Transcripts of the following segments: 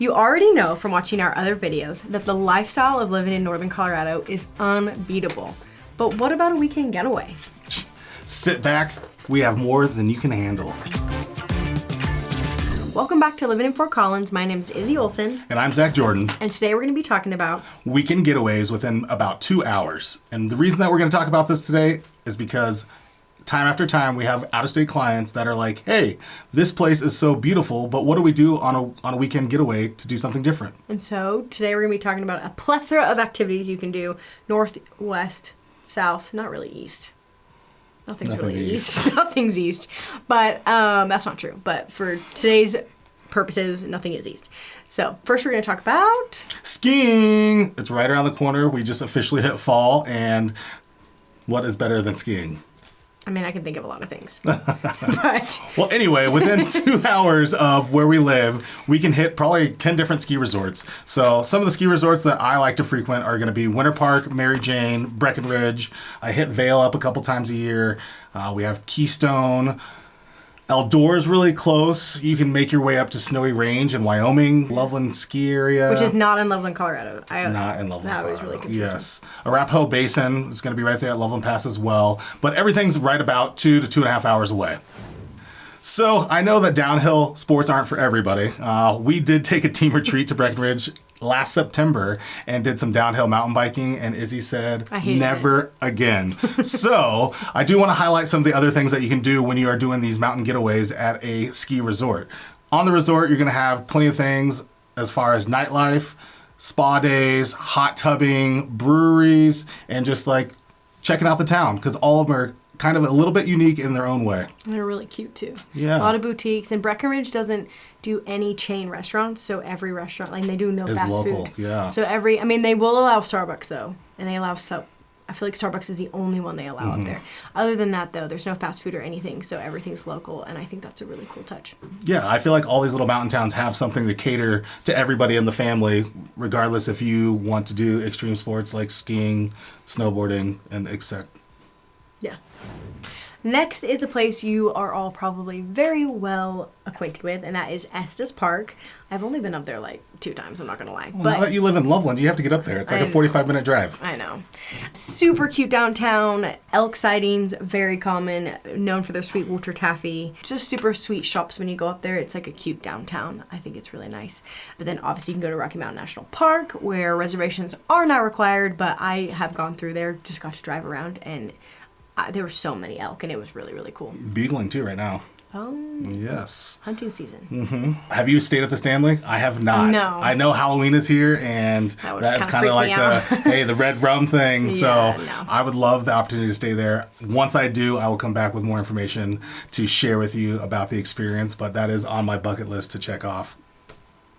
You already know from watching our other videos that the lifestyle of living in Northern Colorado is unbeatable. But what about a weekend getaway? Sit back, we have more than you can handle. Welcome back to Living in Fort Collins. My name is Izzy Olson. And I'm Zach Jordan. And today we're going to be talking about weekend getaways within about 2 hours. And the reason that we're going to talk about this today is because time after time we have out-of-state clients that are like, hey, this place is so beautiful, but what do we do on a weekend getaway to do something different? And so today we're going to be talking about a plethora of activities you can do north, west, south, not really east. Nothing's really east. Nothing's east. But that's not true. But for today's purposes, nothing is east. So first we're going to talk about skiing. It's right around the corner. We just officially hit fall, and what is better than skiing? I mean, I can think of a lot of things. But well, anyway, within 2 hours of where we live, we can hit probably 10 different ski resorts. So some of the ski resorts that I like to frequent are going to be Winter Park, Mary Jane, Breckenridge. I hit Vail up a couple times a year. We have Keystone. Eldor's really close. You can make your way up to Snowy Range in Wyoming, Loveland Ski Area. Which is not in Loveland, Colorado. It's not in Loveland, Colorado. That was really confusing. Yes. Arapahoe Basin is going to be right there at Loveland Pass as well. But everything's right about 2 to 2.5 hours away. So I know that downhill sports aren't for everybody. We did take a team retreat to Breckenridge last September and did some downhill mountain biking, and Izzy said, never again. So I do want to highlight some of the other things that you can do when you are doing these mountain getaways at a ski resort. On the resort, you're going to have plenty of things as far as nightlife, spa days, hot tubbing, breweries, and just like checking out the town, because all of them are kind of a little bit unique in their own way. And they're really cute too. Yeah. A lot of boutiques. And Breckenridge doesn't do any chain restaurants, so every restaurant, like they do no fast local, food. Yeah. So they will allow Starbucks though. And they allow I feel like Starbucks is the only one they allow up there. Other than that though, there's no fast food or anything, so everything's local, and I think that's a really cool touch. Yeah, I feel like all these little mountain towns have something to cater to everybody in the family, regardless if you want to do extreme sports like skiing, snowboarding, and etc. Yeah. Next is a place you are all probably very well acquainted with, and that is Estes Park. I've only been up there like 2 times, I'm not going to lie. Well, but now that you live in Loveland, you have to get up there. It's like a 45-minute drive. I know. Super cute downtown. Elk sightings, very common. Known for their sweet Wiltshire taffy. Just super sweet shops when you go up there. It's like a cute downtown. I think it's really nice. But then obviously you can go to Rocky Mountain National Park, where reservations are not required, but I have gone through there, just got to drive around, and there were so many elk, and it was really, really cool. Bugling too right now. Oh. Yes. Hunting season. Mm-hmm. Have you stayed at the Stanley? I have not. No. I know Halloween is here, and that's kind of like the red rum thing. Yeah, so no. I would love the opportunity to stay there. Once I do, I will come back with more information to share with you about the experience, but that is on my bucket list to check off.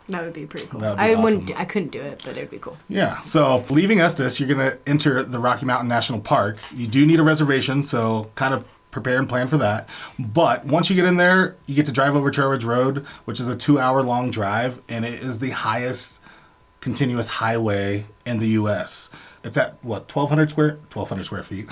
That would be pretty cool. That would be awesome. I couldn't do it, but it would be cool. Yeah. So leaving Estes, you're going to enter the Rocky Mountain National Park. You do need a reservation, so kind of prepare and plan for that. But once you get in there, you get to drive over Trail Ridge Road, which is a 2-hour-long drive, and it is the highest continuous highway in the U.S. It's at, 1,200 square feet.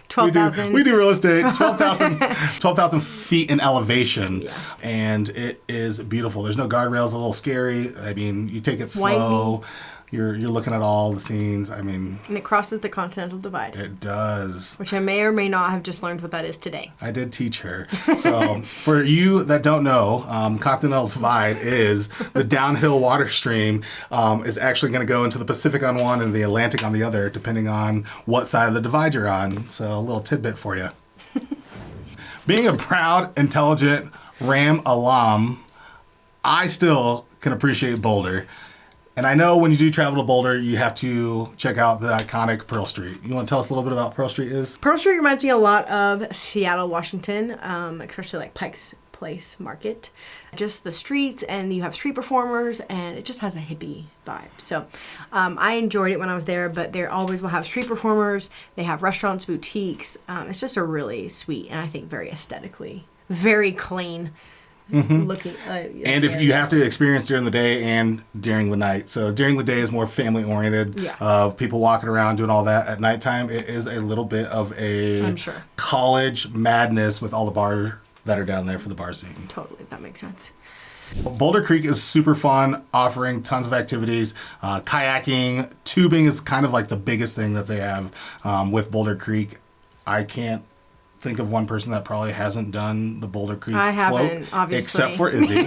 12,000. We do real estate. 12,000 feet in elevation. Yeah. And it is beautiful. There's no guardrails, a little scary. I mean, you take it slow. Windy. You're looking at all the scenes. I mean... And it crosses the Continental Divide. It does. Which I may or may not have just learned what that is today. I did teach her. So for you that don't know, Continental Divide is the downhill water stream is actually going to go into the Pacific on one and the Atlantic on the other, depending on what side of the divide you're on. So a little tidbit for you. Being a proud, intelligent Ram alum, I still can appreciate Boulder. And I know when you do travel to Boulder, you have to check out the iconic Pearl Street. You want to tell us a little bit about Pearl Street is? Pearl Street reminds me a lot of Seattle, Washington, especially like Pike's Place Market. Just the streets, and you have street performers, and it just has a hippie vibe. So I enjoyed it when I was there, but they always will have street performers. They have restaurants, boutiques. It's just a really sweet, and I think very aesthetically, very clean. Looking, and if you have to experience during the day and during the night. So during the day is more family oriented, of people walking around doing all that. At nighttime, it is a little bit of a college madness with all the bars that are down there for the bar scene. Totally, that makes sense. Boulder Creek is super fun, offering tons of activities. Kayaking, tubing is kind of like the biggest thing that they have with Boulder Creek. I can't think of one person that probably hasn't done the Boulder Creek I haven't, float, obviously. except for Izzy.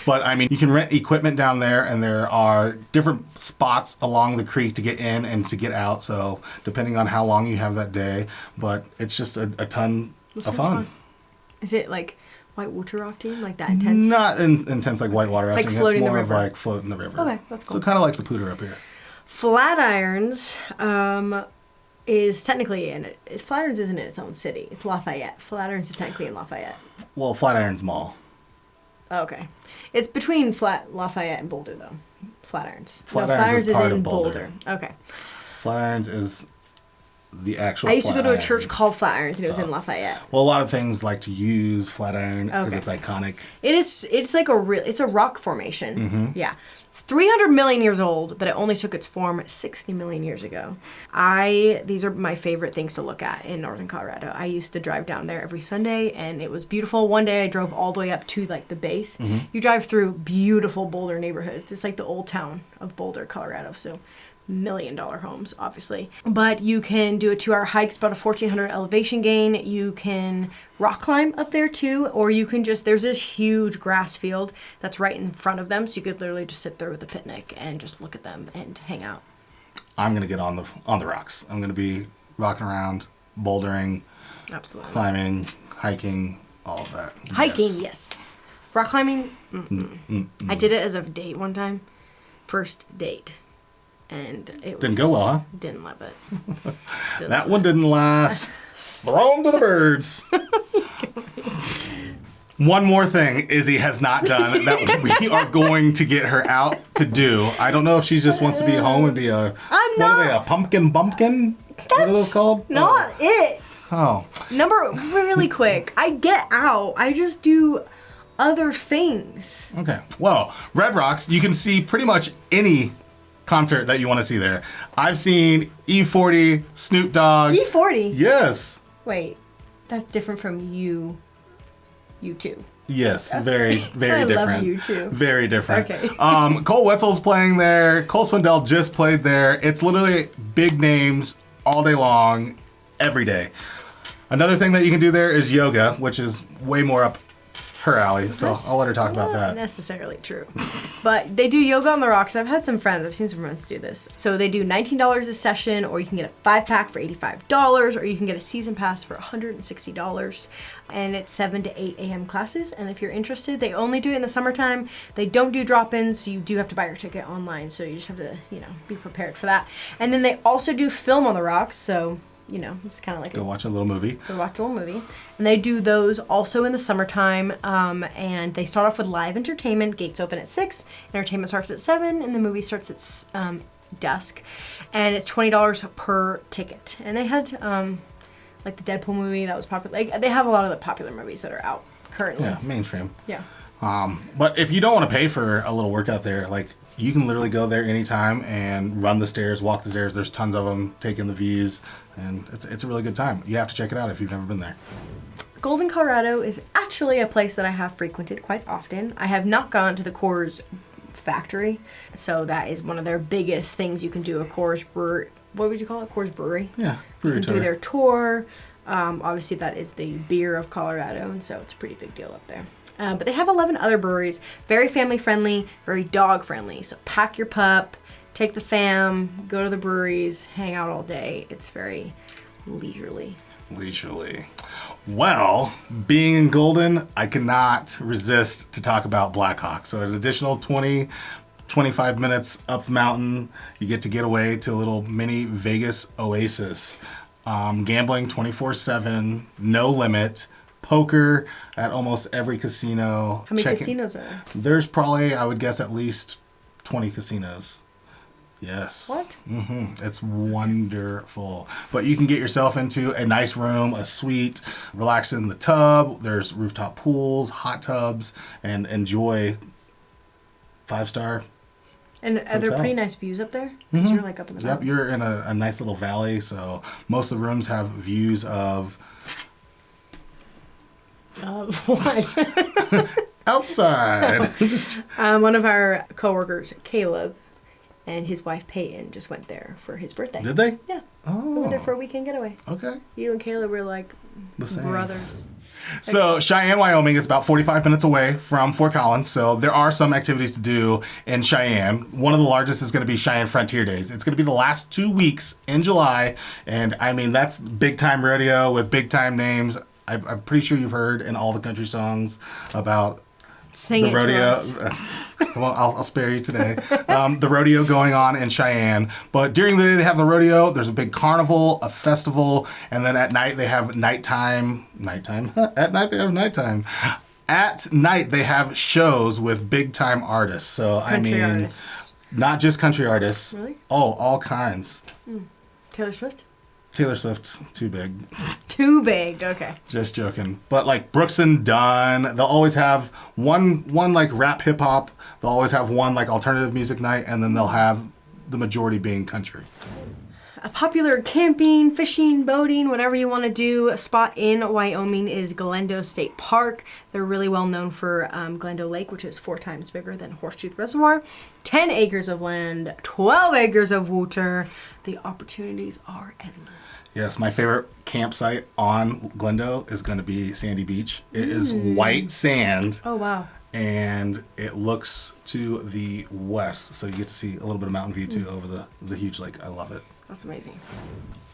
But I mean, you can rent equipment down there, and there are different spots along the creek to get in and to get out. So depending on how long you have that day, but it's just a ton of fun. Is it like white water rafting, like that intense? Not intense like whitewater It's rafting. like floating It's more the of river. like floating the river. Okay, that's cool. So kind of like the Pooter up here. Flatirons is technically Flatirons isn't in its own city. It's Lafayette. Flatirons is technically in Lafayette. Well, Flatiron's Mall. Okay. It's between Lafayette and Boulder, though. Flatirons. Flatirons is part of Boulder. Okay. Flatirons is the actual I used to go to a Flatirons. church called Flatirons, and it was in Lafayette. Well, a lot of things like to use Flatiron because Okay. it's iconic. It is. It's like it's a rock formation. Mm-hmm. Yeah, it's 300 million years old, but it only took its form 60 million years ago. These are my favorite things to look at in northern Colorado. I used to drive down there every Sunday, and it was beautiful. One day I drove all the way up to like the base. Mm-hmm. You drive through beautiful Boulder neighborhoods. It's like the old town of Boulder, Colorado. So. $1 million homes, obviously. But you can do a 2-hour hike. It's about a 1,400 elevation gain. You can rock climb up there too, or you can there's this huge grass field that's right in front of them, so you could literally just sit there with a picnic and just look at them and hang out. I'm gonna get on the rocks. I'm gonna be rocking around, bouldering, Absolutely. climbing, hiking, all of that. Hiking, yes. Rock climbing, I did it as a date one time. First date. And it Didn't go well, huh? Didn't love it. That one didn't last. Thrown to the birds. One more thing Izzy has not done that we are going to get her out to do. I don't know if she just wants to be home and be a I'm what are they, not. a pumpkin bumpkin? What are those called? Not it. Oh. Really quick. I get out. I just do other things. Okay. Well, Red Rocks, you can see pretty much any concert that you want to see there. I've seen E40, Snoop Dogg. E40? Yes. Wait, that's different from you two. Yes, very, very I love different. U2. Very different. Okay. Cole Wetzel's playing there. Cole Swindell just played there. It's literally big names all day long, every day. Another thing that you can do there is yoga, which is way more up her alley, so I'll let her talk about Not that. necessarily true. But they do yoga on the rocks. I've had some friends, I've seen some friends do this. So they do $19 a session, or you can get a 5-pack for $85, or you can get a season pass for $160. And it's 7 to 8 a.m. classes. And if you're interested, they only do it in the summertime. They don't do drop-ins, so you do have to buy your ticket online. So you just have to, be prepared for that. And then they also do film on the rocks, so it's kind of like Go watch a little movie. Go watch a little movie. And they do those also in the summertime. And they start off with live entertainment. Gates open at 6. Entertainment starts at 7. And the movie starts at dusk. And it's $20 per ticket. And they had like the Deadpool movie that was popular. Like, they have a lot of the popular movies that are out currently. Yeah, mainstream. Yeah. But if you don't want to pay for a little workout there, like you can literally go there anytime and run the stairs, walk the stairs. There's tons of them, take in the views, and it's a really good time. You have to check it out if you've never been there. Golden, Colorado is actually a place that I have frequented quite often. I have not gone to the Coors factory, so that is one of their biggest things you can do. A Coors brewery. What would you call it? Coors Brewery. Yeah, You brewery can tour. do their tour. Obviously, that is the beer of Colorado, and so it's a pretty big deal up there. But they have 11 other breweries, very family friendly, very dog friendly. So pack your pup, take the fam, go to the breweries, hang out all day. It's very leisurely. Leisurely. Well, being in Golden, I cannot resist to talk about Blackhawk. So an additional 25 minutes up the mountain, you get away to a little mini Vegas oasis. Gambling 24/7, no limit. Poker at almost every casino. How many casinos are there? There's probably, I would guess, at least 20 casinos. Yes. What? It's wonderful. But you can get yourself into a nice room, a suite, relax in the tub. There's rooftop pools, hot tubs, and enjoy 5-star. And are there Hotel. pretty nice views up there? 'Cause you're like up in the Yep, mountains. you're in a nice little valley, so most of the rooms have views of What? outside. One of our coworkers, Caleb, and his wife Peyton just went there for his birthday. Did they? Yeah. Oh. We went there for a weekend getaway. Okay. You and Caleb were like The same. brothers. So Cheyenne, Wyoming is about 45 minutes away from Fort Collins. So there are some activities to do in Cheyenne. One of the largest is going to be Cheyenne Frontier Days. It's going to be the last 2 weeks in July. And I mean, that's big time rodeo with big time names. I'm pretty sure you've heard in all the country songs about Sing the it rodeo. to us. Well, I'll spare you today. The rodeo going on in Cheyenne. But during the day they have the rodeo. There's a big carnival, a festival, and then at night they have nighttime. At night they have nighttime. At night they have shows with big time artists. So Country artists. not just country artists. Really? Oh, all kinds. Taylor Swift? Taylor Swift, too big. Too big. Okay. Just joking. But like Brooks and Dunn, they'll always have one like rap hip hop. They'll always have one like alternative music night, and then they'll have the majority being country. A popular camping, fishing, boating, whatever you want to do spot in Wyoming is Glendo State Park. They're really well known for Glendo Lake, which is 4 times bigger than Horsetooth Reservoir. 10 acres of land, 12 acres of water. The opportunities are endless. Yes, my favorite campsite on Glendo is going to be Sandy Beach. It is white sand. Oh, wow. And it looks to the west, so you get to see a little bit of mountain view too over the huge lake. I love it. That's amazing.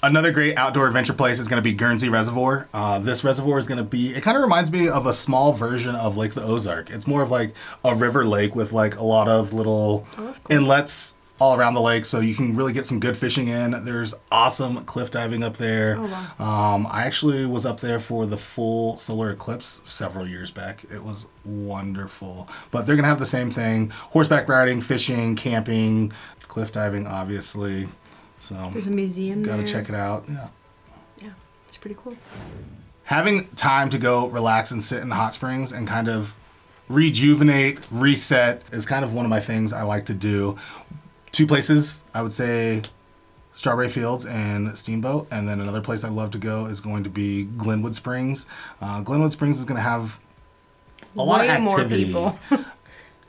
Another great outdoor adventure place is going to be Guernsey Reservoir. This reservoir is going to be, it kind of reminds me of a small version of Lake the Ozark. It's more of like a river lake with like a lot of little inlets all around the lake, so you can really get some good fishing in. There's awesome cliff diving up there. Oh, wow. I actually was up there for the full solar eclipse several years back. It was wonderful. But they're going to have the same thing. Horseback riding, fishing, camping, cliff diving, obviously. So There's a museum there. Gotta check it out. Yeah, it's pretty cool. Having time to go relax and sit in hot springs and kind of rejuvenate, reset is kind of one of my things I like to do. 2 places, I would say Strawberry Fields and Steamboat. And then another place I'd love to go is going to be Glenwood Springs. Glenwood Springs is going to have a lot of activity. More people.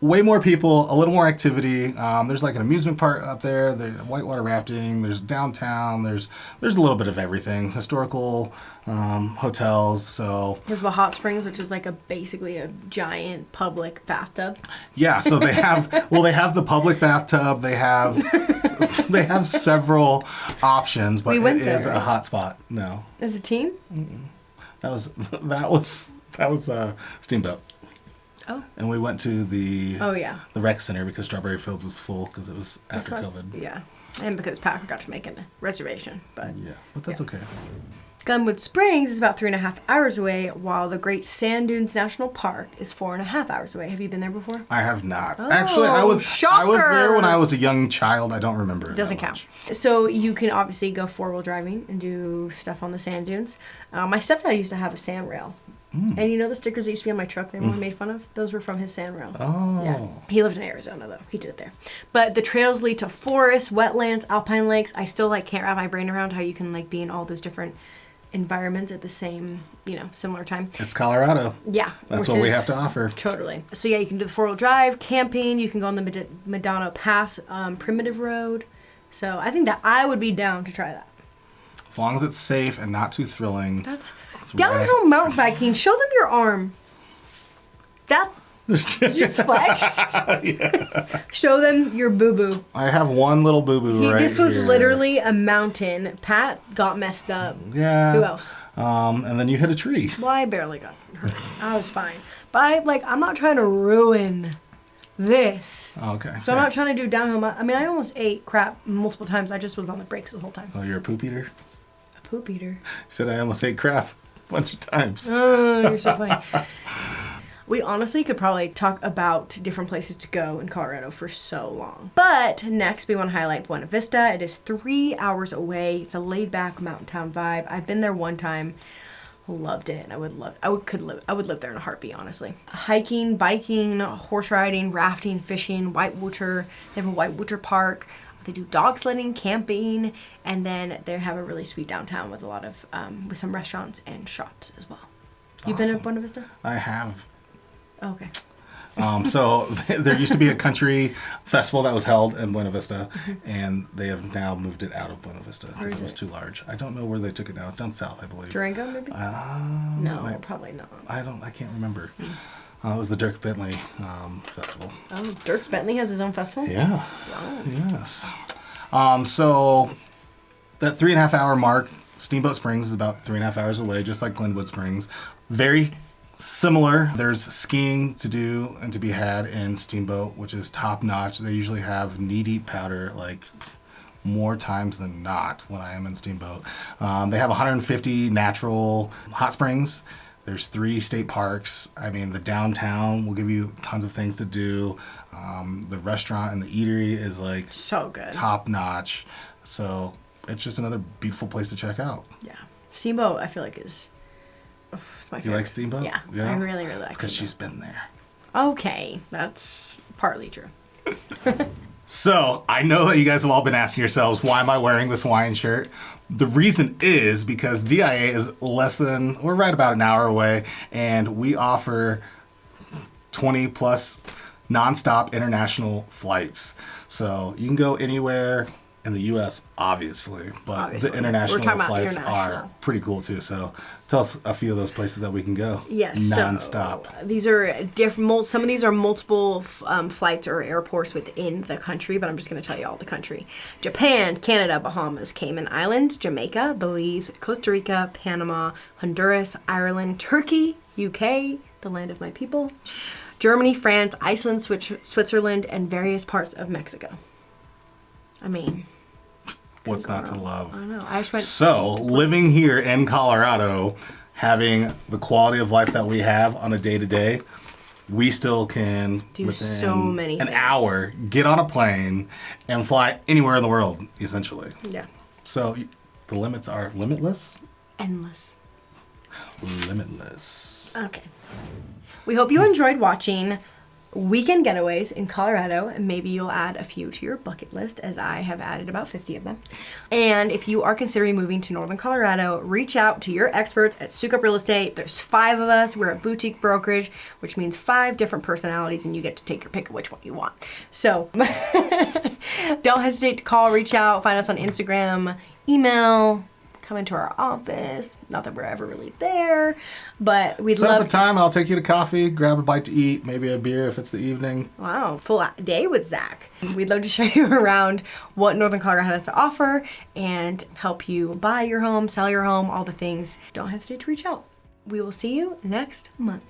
Way more people, a little more activity. There's like an amusement park up there. There's whitewater rafting. There's downtown. There's a little bit of everything. Historical hotels. So There's the hot springs, which is like basically a giant public bathtub. yeah. So they have they have the public bathtub. They have several options, but We went it is there, a right? hot spot. No, As a team? that was Steamboat. Oh. And we went to the rec center because Strawberry Fields was full because it was after COVID. Yeah. And because Pat forgot to make a reservation. But That's okay. Glenwood Springs is about 3.5 hours away, while the Great Sand Dunes National Park is 4.5 hours away. Have you been there before? I have not. Oh, Actually, I was shocker. there when I was a young child. I don't remember. It doesn't count. So you can obviously go 4-wheel driving and do stuff on the sand dunes. My stepdad used to have a sand rail. And you know the stickers that used to be on my truck that everyone made fun of? Those were from his sand rail. Oh. Yeah. He lived in Arizona, though. He did it there. But the trails lead to forests, wetlands, alpine lakes. I still can't wrap my brain around how you can be in all those different environments at the same, similar time. It's Colorado. Yeah. That's what we have to offer. Totally. So yeah, you can do the 4-wheel drive, camping. You can go on the Medano Pass Primitive Road. So I think that I would be down to try that. As long as it's safe and not too thrilling. That's downhill mountain biking. Show them your arm. That's just flex. Yeah. Show them your boo boo. I have one little boo boo right This was here. literally a mountain. Pat got messed up. Yeah. Who else? And then you hit a tree. Well, I barely got hurt. I was fine. But I'm not trying to ruin this. Okay. So I'm not trying to do downhill. I almost ate crap multiple times. I just was on the brakes the whole time. Oh, you're a poop eater? A poop eater. You said I almost ate crap a bunch of times. Oh, you're so funny. We honestly could probably talk about different places to go in Colorado for so long. But next we want to highlight Buena Vista. It is 3 hours away. It's a laid back mountain town vibe. I've been there one time. Loved it. I would live there in a heartbeat, honestly. Hiking, biking, horse riding, rafting, fishing, whitewater. They have a whitewater park. They do dog sledding, camping, and then they have a really sweet downtown with a lot of with some restaurants and shops as well. You've been to Buena Vista? I have. Oh, okay. So there used to be a country festival that was held in Buena Vista, and they have now moved it out of Buena Vista because it was too large. I don't know where they took it now. It's down south, I believe. Durango, maybe? No, probably not. I can't remember. It was the Dirk Bentley festival. Oh, Dirk Bentley has his own festival? Yeah. Wow. Yes. So that 3.5 hour mark, Steamboat Springs is about 3.5 hours away, just like Glenwood Springs. Very similar. There's skiing to do and to be had in Steamboat, which is top notch. They usually have knee-deep powder, like more times than not when I am in Steamboat. They have 150 natural hot springs. There's 3 state parks. I mean, the downtown will give you tons of things to do. The restaurant and the eatery is like so good, top notch. So it's just another beautiful place to check out. Yeah, Steamboat I feel like is it's my favorite. You like Steamboat? Yeah, I really like. It's because she's been there. Okay, that's partly true. So, I know that you guys have all been asking yourselves, why am I wearing this Hawaiian shirt? The reason is because DIA is we're right about an hour away, and we offer 20 plus nonstop international flights. So, you can go anywhere in the U.S., obviously, but the international flights are pretty cool too. So tell us a few of those places that we can go. Yes, nonstop. So these are different. Some of these are multiple flights or airports within the country, but I'm just going to tell you all the country: Japan, Canada, Bahamas, Cayman Islands, Jamaica, Belize, Costa Rica, Panama, Honduras, Ireland, Turkey, UK, the land of my people, Germany, France, Iceland, Switzerland, and various parts of Mexico. I mean, what's not to love? I know. I just went. So, living here in Colorado, having the quality of life that we have on a day-to-day, we still can, do within so many an things. hour, get on a plane and fly anywhere in the world, essentially. Yeah. So, the limits are limitless? Endless. Limitless. Okay. We hope you enjoyed watching Weekend Getaways in Colorado, and maybe you'll add a few to your bucket list, as I have added about 50 of them. And if you are considering moving to Northern Colorado, reach out to your experts at Soukup Real Estate. There's 5 of us. We're a boutique brokerage, which means 5 different personalities, and you get to take your pick of which one you want. So don't hesitate to call, reach out, find us on Instagram, email, come into our office. Not that we're ever really there, but we'd Set love up a time and I'll take you to coffee, grab a bite to eat, maybe a beer if it's the evening. Wow, full day with Zach. We'd love to show you around what Northern Colorado has to offer and help you buy your home, sell your home, all the things. Don't hesitate to reach out. We will see you next month.